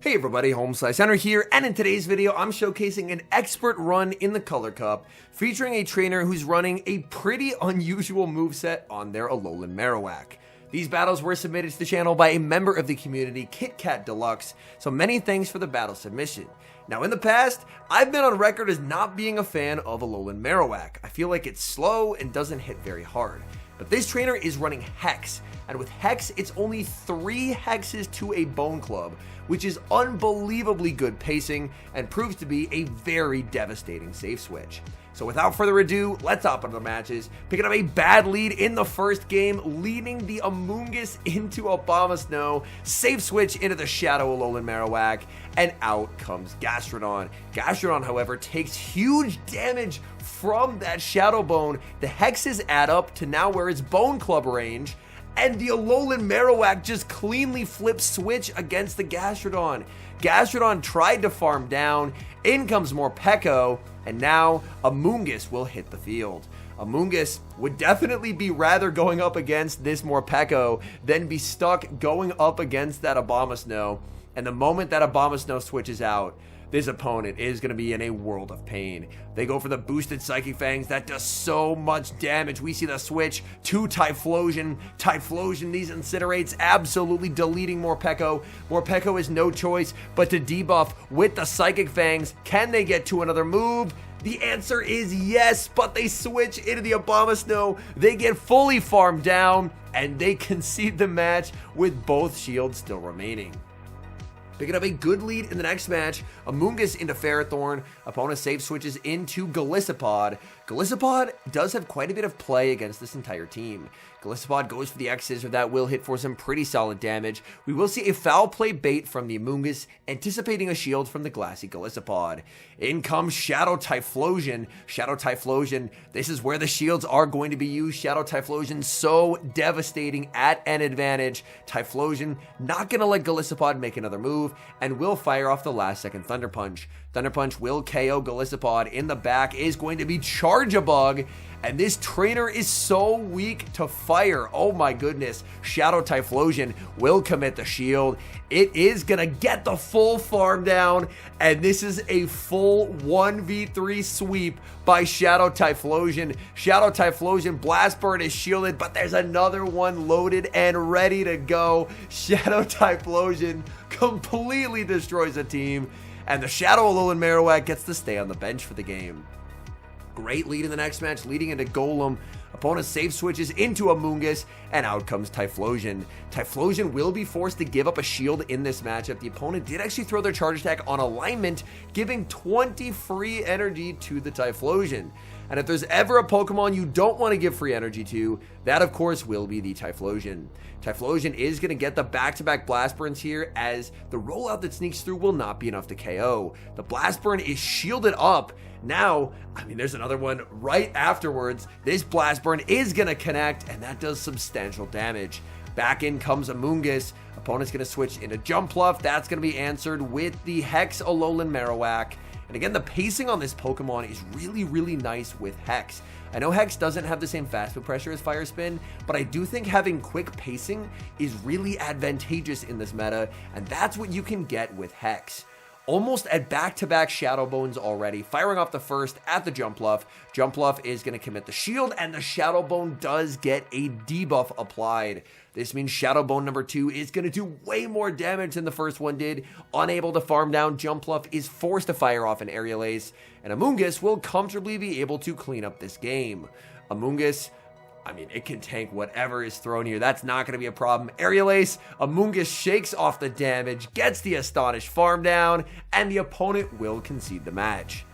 Hey everybody, HomeSliceHenry here, and in today's video, I'm showcasing an expert run in the Color Cup, featuring a trainer who's running a pretty unusual moveset on their Alolan Marowak. These battles were submitted to the channel by a member of the community, KitKat Deluxe, so many thanks for the battle submission. Now in the past, I've been on record as not being a fan of Alolan Marowak. I feel like it's slow and doesn't hit very hard. But this trainer is running Hex, and with Hex, it's only 3 hexes to a Bone Club, which is unbelievably good pacing and proves to be a very devastating safe switch. So without further ado, let's hop into the matches, picking up a bad lead in the first game, leading the Amoonguss into Abomasnow, safe switch into the Shadow Alolan Marowak, and out comes Gastrodon. Gastrodon, however, takes huge damage from that Shadow Bone. The hexes add up to now where it's Bone Club range, and the Alolan Marowak just cleanly flips switch against the Gastrodon. Gastrodon tried to farm down, in comes more Morpeko, and now Amoonguss will hit the field. Amoonguss would definitely be rather going up against this Morpeko than be stuck going up against that Abomasnow, and the moment that Abomasnow switches out, this opponent is going to be in a world of pain. They go for the boosted Psychic Fangs. That does so much damage. We see the switch to Typhlosion. Typhlosion, these Incinerates, absolutely deleting Morpeko. Morpeko is no choice but to debuff with the Psychic Fangs. Can they get to another move? The answer is yes, but they switch into the Abomasnow. They get fully farmed down, and they concede the match with both shields still remaining. Picking up a good lead in the next match, Amoonguss into Ferrothorn. Opponent safe switches into Golisopod. Golisopod does have quite a bit of play against this entire team. Golisopod goes for the X-Scissor. That will hit for some pretty solid damage. We will see a foul play bait from the Amoonguss, anticipating a shield from the glassy Golisopod. In comes Shadow Typhlosion. Shadow Typhlosion, this is where the shields are going to be used. Shadow Typhlosion, so devastating at an advantage. Typhlosion not going to let Golisopod make another move, and will fire off the last second Thunder Punch. Thunder Punch will KO Golisopod. In the back is going to be Charge-a-Bug, and this trainer is so weak to fire. Oh my goodness. Shadow Typhlosion will commit the shield. It is going to get the full farm down, and this is a full 1v3 sweep by Shadow Typhlosion. Shadow Typhlosion, Blast Burn is shielded, but there's another one loaded and ready to go. Shadow Typhlosion completely destroys the team, and the Shadow Alolan Marowak gets to stay on the bench for the game. Great lead in the next match, leading into Golem. Opponent safe switches into Amoonguss, and out comes Typhlosion. Typhlosion will be forced to give up a shield in this matchup. The opponent did actually throw their charge attack on alignment, giving 20 free energy to the Typhlosion. And if there's ever a Pokemon you don't want to give free energy to, that of course will be the Typhlosion. Typhlosion is going to get the back-to-back Blast Burns here, as the rollout that sneaks through will not be enough to KO. The Blast Burn is shielded up. Now, there's another one right afterwards. This Blast Burn is going to connect, and that does substantial damage. Back in comes Amoonguss. Opponent's going to switch into Jumpluff. That's going to be answered with the Hex Alolan Marowak. And again, the pacing on this Pokemon is really nice with Hex. I know Hex doesn't have the same fast move pressure as Fire Spin, but I do think having quick pacing is really advantageous in this meta, and that's what you can get with Hex. Almost at back-to-back Shadow Bones already, firing off the first at the Jumpluff. Jumpluff is going to commit the shield, and the Shadow Bone does get a debuff applied. This means Shadow Bone number 2 is going to do way more damage than the first one did. Unable to farm down, Jumpluff is forced to fire off an Aerial Ace, and Amoonguss will comfortably be able to clean up this game. Amoonguss, it can tank whatever is thrown here. That's not going to be a problem. Aerial Ace, Amoonguss shakes off the damage, gets the Astonished farm down, and the opponent will concede the match.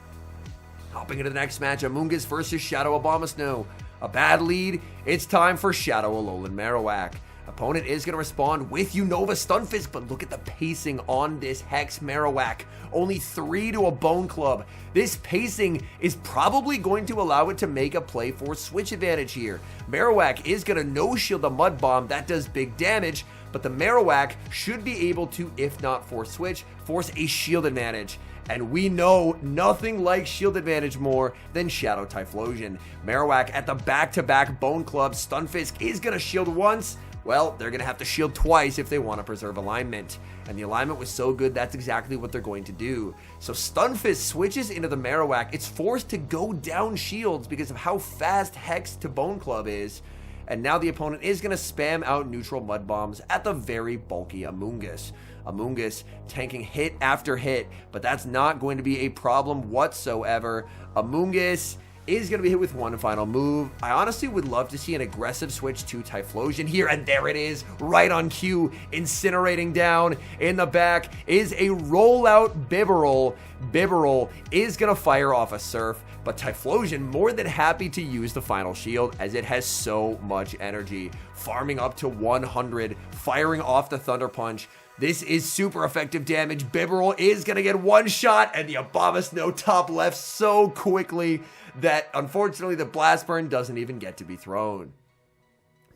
Hopping into the next match, Amoonguss versus Shadow Abomasnow. A bad lead. It's time for Shadow Alolan Marowak. Opponent is going to respond with Unova Stunfisk, but look at the pacing on this Hex Marowak. Only 3 to a Bone Club. This pacing is probably going to allow it to make a play for switch advantage here. Marowak is going to no-shield the Mud Bomb. That does big damage, but the Marowak should be able to, if not force switch, force a shield advantage. And we know nothing like shield advantage more than Shadow Typhlosion. Marowak at the back-to-back Bone Club. Stunfisk is going to shield once, well, they're going to have to shield twice if they want to preserve alignment. And the alignment was so good, that's exactly what they're going to do. So Stunfisk switches into the Marowak. It's forced to go down shields because of how fast Hex to Bone Club is. And now the opponent is going to spam out neutral Mud Bombs at the very bulky Amoonguss. Amoonguss tanking hit after hit, but that's not going to be a problem whatsoever. Amoonguss is going to be hit with one final move. I honestly would love to see an aggressive switch to Typhlosion here, and there it is, right on cue, incinerating down. In the back is a rollout Bibarel. Bibarel is going to fire off a Surf, but Typhlosion more than happy to use the final shield as it has so much energy. Farming up to 100, firing off the Thunder Punch. This is super effective damage. Bibarel is going to get one shot, and the Abomasnow top left so quickly that unfortunately the Blast Burn doesn't even get to be thrown.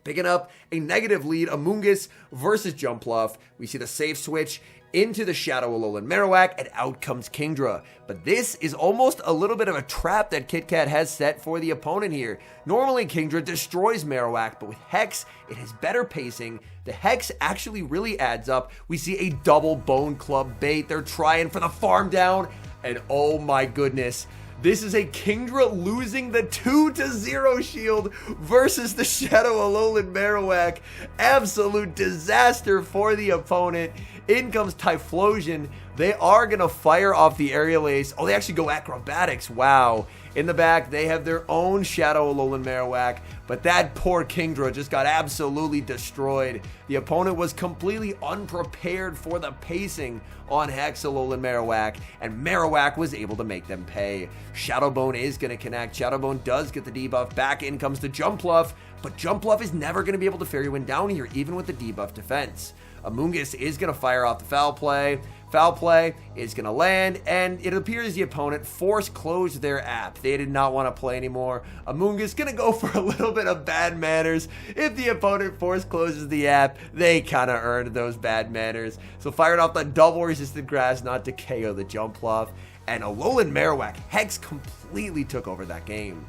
Picking up a negative lead, Amoonguss versus Jumpluff. We see the safe switch into the Shadow Alolan Marowak, and out comes Kingdra. But this is almost a little bit of a trap that KitKat has set for the opponent here. Normally Kingdra destroys Marowak, but with Hex, it has better pacing. The Hex actually really adds up. We see a double Bone Club bait. They're trying for the farm down, and oh my goodness, this is a Kingdra losing the 2-0 shield versus the Shadow Alolan Marowak. Absolute disaster for the opponent. In comes Typhlosion. They are going to fire off the Aerial Ace. Oh, they actually go Acrobatics. Wow. In the back, they have their own Shadow Alolan Marowak, but that poor Kingdra just got absolutely destroyed. The opponent was completely unprepared for the pacing on Hex Alolan Marowak, and Marowak was able to make them pay. Shadowbone is going to connect. Shadowbone does get the debuff. Back in comes the Jumpluff, but Jumpluff is never going to be able to Fairy Wind down here, even with the debuff defense. Amoonguss is going to fire off the Foul Play. Foul Play is going to land, and it appears the opponent force closed their app. They did not want to play anymore. Amoonguss going to go for a little bit of bad manners. If the opponent force closes the app, they kind of earned those bad manners. So fired off the double resistant grass, not to KO the Jumpluff. And Alolan Marowak, Hex completely took over that game.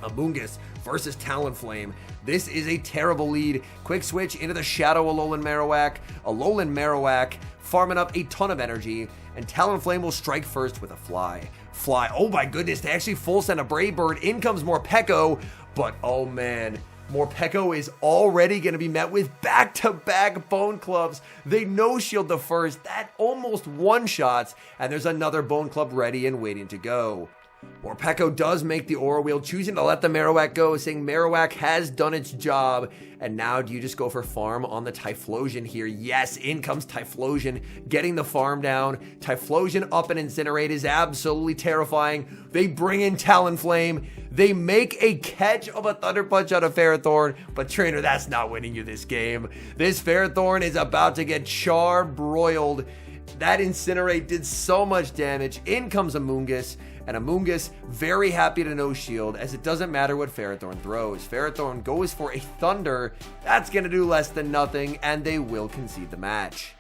Amoonguss versus Talonflame. This is a terrible lead. Quick switch into the Shadow Alolan Marowak. Alolan Marowak farming up a ton of energy, and Talonflame will strike first with a Fly. Fly, oh my goodness, they actually full send a Brave Bird. In comes Morpeko, but oh man, Morpeko is already going to be met with back-to-back Bone Clubs. They no-shield the first. That almost one-shots, and there's another Bone Club ready and waiting to go. Morpeko does make the Aura Wheel, choosing to let the Marowak go, saying Marowak has done its job. And now do you just go for farm on the Typhlosion here? Yes, in comes Typhlosion, getting the farm down. Typhlosion up and Incinerate is absolutely terrifying. They bring in Talonflame. They make a catch of a Thunder Punch out of Ferrothorn, but trainer, that's not winning you this game. This Ferrothorn is about to get charbroiled. That Incinerate did so much damage. In comes Amoonguss. And Amoonguss very happy to no shield, as it doesn't matter what Ferrothorn throws. Ferrothorn goes for a Thunder. That's going to do less than nothing, and they will concede the match.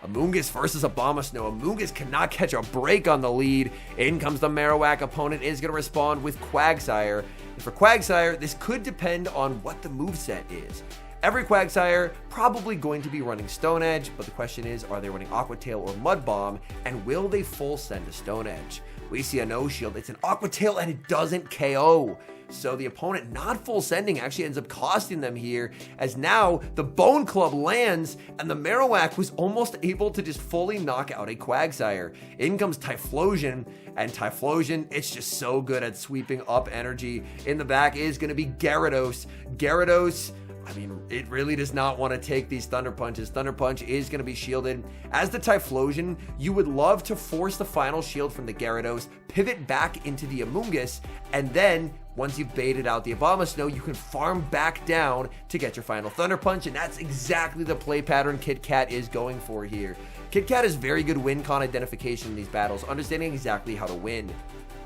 Amoonguss versus Abomasnow. Amoonguss cannot catch a break on the lead. In comes the Marowak. Opponent is going to respond with Quagsire. And for Quagsire, this could depend on what the moveset is. Every Quagsire probably going to be running Stone Edge, but the question is, are they running Aqua Tail or Mud Bomb, and will they full send a Stone Edge? We see a no shield. It's an Aqua Tail, and it doesn't KO. So the opponent not full sending actually ends up costing them here, as now the Bone Club lands, and the Marowak was almost able to just fully knock out a Quagsire. In comes Typhlosion, and Typhlosion, it's just so good at sweeping up energy. In the back is going to be Gyarados. Gyarados, I mean, it really does not want to take these Thunder Punches. Thunder Punch is going to be shielded. As the Typhlosion, you would love to force the final shield from the Gyarados, pivot back into the Amoonguss, and then once you've baited out the Abomasnow, you can farm back down to get your final Thunder Punch, and that's exactly the play pattern KitKat is going for here. KitKat has very good win con identification in these battles, understanding exactly how to win.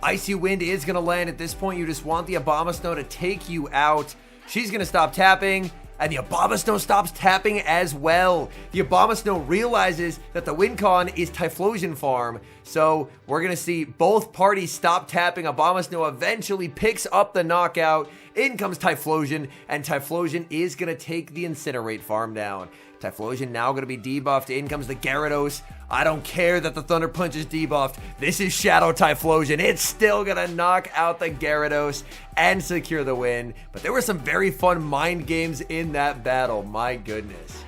Icy Wind is going to land. At this point, you just want the Abomasnow to take you out. She's going to stop tapping, and the Abomasnow stops tapping as well. The Abomasnow realizes that the win con is Typhlosion farm, so we're going to see both parties stop tapping. Abomasnow eventually picks up the knockout. In comes Typhlosion, and Typhlosion is going to take the Incinerate farm down. Typhlosion now going to be debuffed. In comes the Gyarados. I don't care that the Thunder Punch is debuffed. This is Shadow Typhlosion. It's still going to knock out the Gyarados and secure the win. But there were some very fun mind games in that battle. My goodness.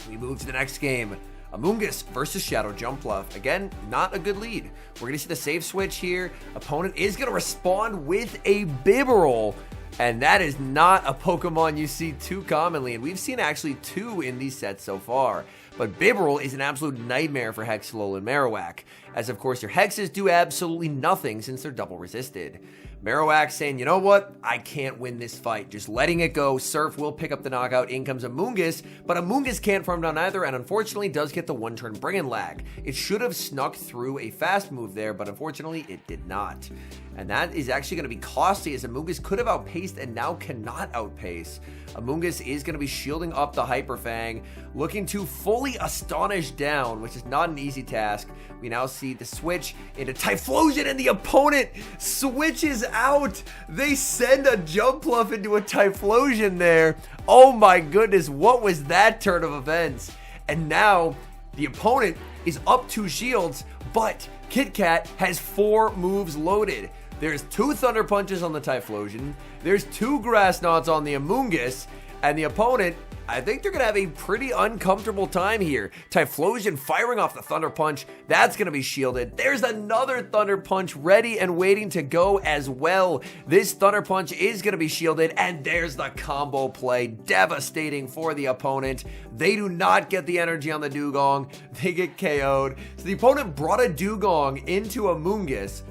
We move to the next game. Amoonguss versus Shadow Jumpluff. Again, not a good lead. We're going to see the save switch here. Opponent is going to respond with a Bibarel. And that is not a Pokemon you see too commonly, and we've seen actually 2 in these sets so far. But Bibarel is an absolute nightmare for Hex, Alolan, Marowak, as of course your Hexes do absolutely nothing since they're double resisted. Marowak saying, you know what, I can't win this fight, just letting it go. Surf will pick up the knockout. In comes Amoonguss, but Amoonguss can't farm down either, and unfortunately does get the 1-turn Bring and Lag. It should have snuck through a fast move there, but unfortunately it did not. And that is actually going to be costly, as Amoonguss could have outpaced and now cannot outpace. Amoonguss is going to be shielding up the Hyper Fang, looking to fully Astonish down, which is not an easy task. We now see the switch into Typhlosion, and the opponent switches out. They send a Jumpluff into a Typhlosion there. Oh my goodness, what was that turn of events? And now the opponent is up 2 shields, but Kit Kat has 4 moves loaded. There's 2 Thunder Punches on the Typhlosion, there's 2 Grass Knots on the Amoonguss, and the opponent, I think they're going to have a pretty uncomfortable time here. Typhlosion firing off the Thunder Punch, that's going to be shielded. There's another Thunder Punch ready and waiting to go as well. This Thunder Punch is going to be shielded, and there's the combo play. Devastating for the opponent. They do not get the energy on the Dugong. They get KO'd. So the opponent brought a Dugong into Amoonguss.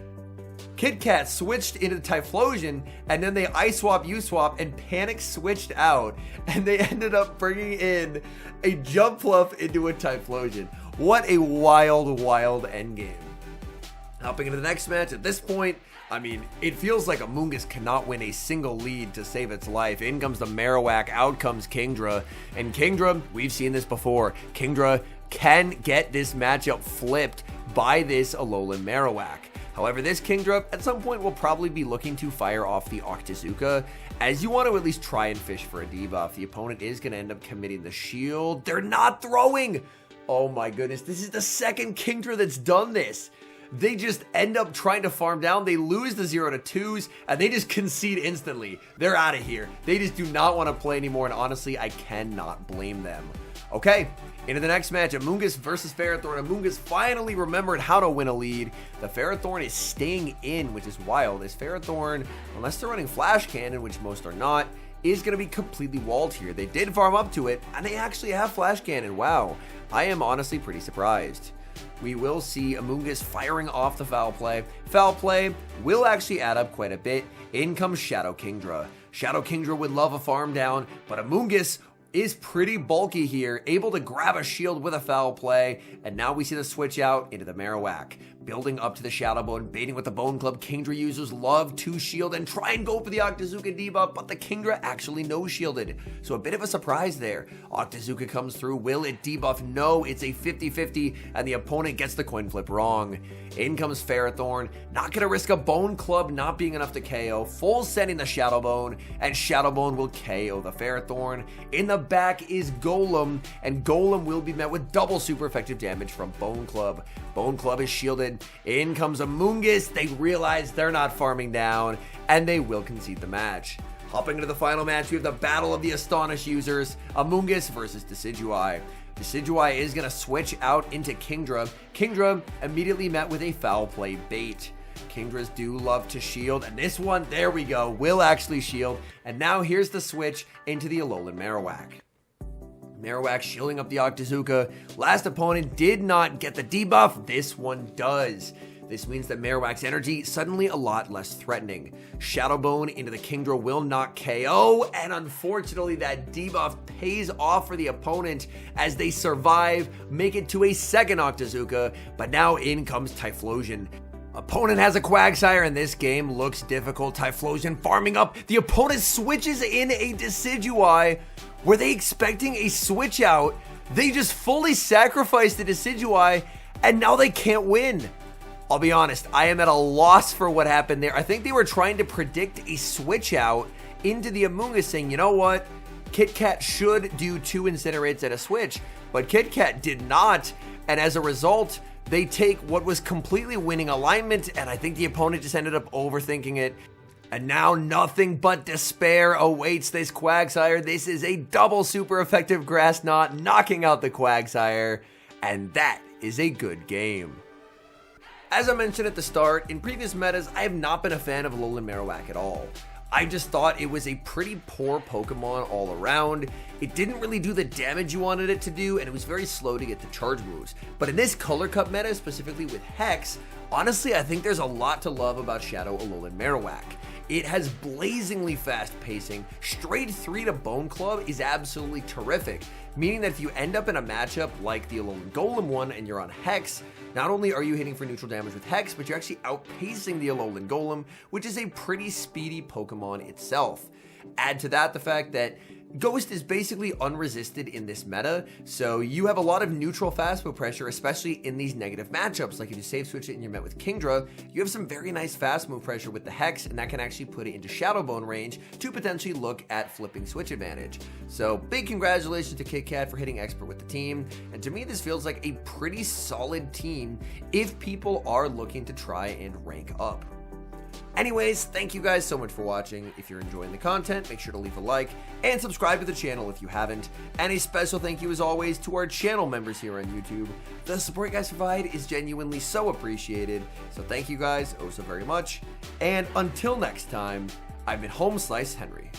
Kit Kat switched into Typhlosion, and then they Ice Swap, U Swap, and Panic switched out, and they ended up bringing in a Jumpluff into a Typhlosion. What a wild, wild endgame. Hopping into the next match, at this point, I mean, it feels like Amoonguss cannot win a single lead to save its life. In comes the Marowak, out comes Kingdra, and Kingdra, we've seen this before, Kingdra can get this matchup flipped by this Alolan Marowak. However, this Kingdra at some point will probably be looking to fire off the Octazooka, as you want to at least try and fish for a debuff. The opponent is going to end up committing the shield. They're not throwing! Oh my goodness, this is the second Kingdra that's done this. They just end up trying to farm down. They lose the 0-2s, and they just concede instantly. They're out of here. They just do not want to play anymore, and honestly, I cannot blame them. Okay, into the next match, Amoonguss versus Ferrothorn. Amoonguss finally remembered how to win a lead. The Ferrothorn is staying in, which is wild, as Ferrothorn, unless they're running Flash Cannon, which most are not, is going to be completely walled here. They did farm up to it, and they actually have Flash Cannon. Wow, I am honestly pretty surprised. We will see Amoonguss firing off the Foul Play. Foul Play will actually add up quite a bit. In comes Shadow Kingdra. Shadow Kingdra would love a farm down, but Amoonguss is pretty bulky here, able to grab a shield with a Foul Play, and now we see the switch out into the Marowak. Building up to the Shadow Bone, baiting with the Bone Club. Kingdra users love to shield and try and go for the Octazooka debuff, but the Kingdra actually no-shielded. So a bit of a surprise there. Octazooka comes through. Will it debuff? No, it's a 50-50, and the opponent gets the coin flip wrong. In comes Ferrothorn. Not going to risk a Bone Club not being enough to KO. Full sending the Shadow Bone, and Shadow Bone will KO the Ferrothorn. In the back is Golem, and Golem will be met with double super effective damage from Bone Club. Bone Club is shielded. In comes Amoonguss. They realize they're not farming down, and they will concede the match. Hopping into the final match, we have the Battle of the Astonish users, Amoonguss versus Decidueye. Decidueye is going to switch out into Kingdra. Kingdra immediately met with a Foul Play bait. Kingdras do love to shield, and this one, there we go, will actually shield. And now here's the switch into the Alolan Marowak. Marowak shielding up the Octazooka. Last opponent did not get the debuff. This one does. This means that Marowak's energy suddenly a lot less threatening. Shadow Bone into the Kingdra will not KO, and unfortunately that debuff pays off for the opponent as they survive, make it to a second Octazooka, but now in comes Typhlosion. Opponent has a Quagsire and this game looks difficult. Typhlosion farming up. The opponent switches in a Decidueye. Were they expecting a switch out? They just fully sacrificed the Decidueye and now they can't win. I'll be honest, I am at a loss for what happened there. I think they were trying to predict a switch out into the Amoonguss, saying, you know what? Kit Kat should do 2 Incinerates and a switch, but Kit Kat did not, and as a result, they take what was completely winning alignment, and I think the opponent just ended up overthinking it. And now nothing but despair awaits this Quagsire. This is a double super effective Grass Knot, knocking out the Quagsire, and that is a good game. As I mentioned at the start, in previous metas, I have not been a fan of Alolan Marowak at all. I just thought it was a pretty poor Pokemon all around. It didn't really do the damage you wanted it to do, and it was very slow to get the charge moves. But in this Color Cup meta, specifically with Hex, honestly, I think there's a lot to love about Shadow Alolan Marowak. It has blazingly fast pacing. Straight 3 to Bone Club is absolutely terrific, meaning that if you end up in a matchup like the Alolan Golem one and you're on Hex, not only are you hitting for neutral damage with Hex, but you're actually outpacing the Alolan Golem, which is a pretty speedy Pokemon itself. Add to that the fact that Ghost is basically unresisted in this meta, so you have a lot of neutral fast move pressure, especially in these negative matchups. Like if you save switch it and you're met with Kingdra, you have some very nice fast move pressure with the Hex, and that can actually put it into Shadow Bone range to potentially look at flipping switch advantage. So big congratulations to Kit Kat for hitting expert with the team, and to me this feels like a pretty solid team if people are looking to try and rank up. Anyways, thank you guys so much for watching. If you're enjoying the content, make sure to leave a like and subscribe to the channel if you haven't. And a special thank you as always to our channel members here on YouTube. The support you guys provide is genuinely so appreciated. So thank you guys oh so very much. And until next time, I've been HomeSliceHenry.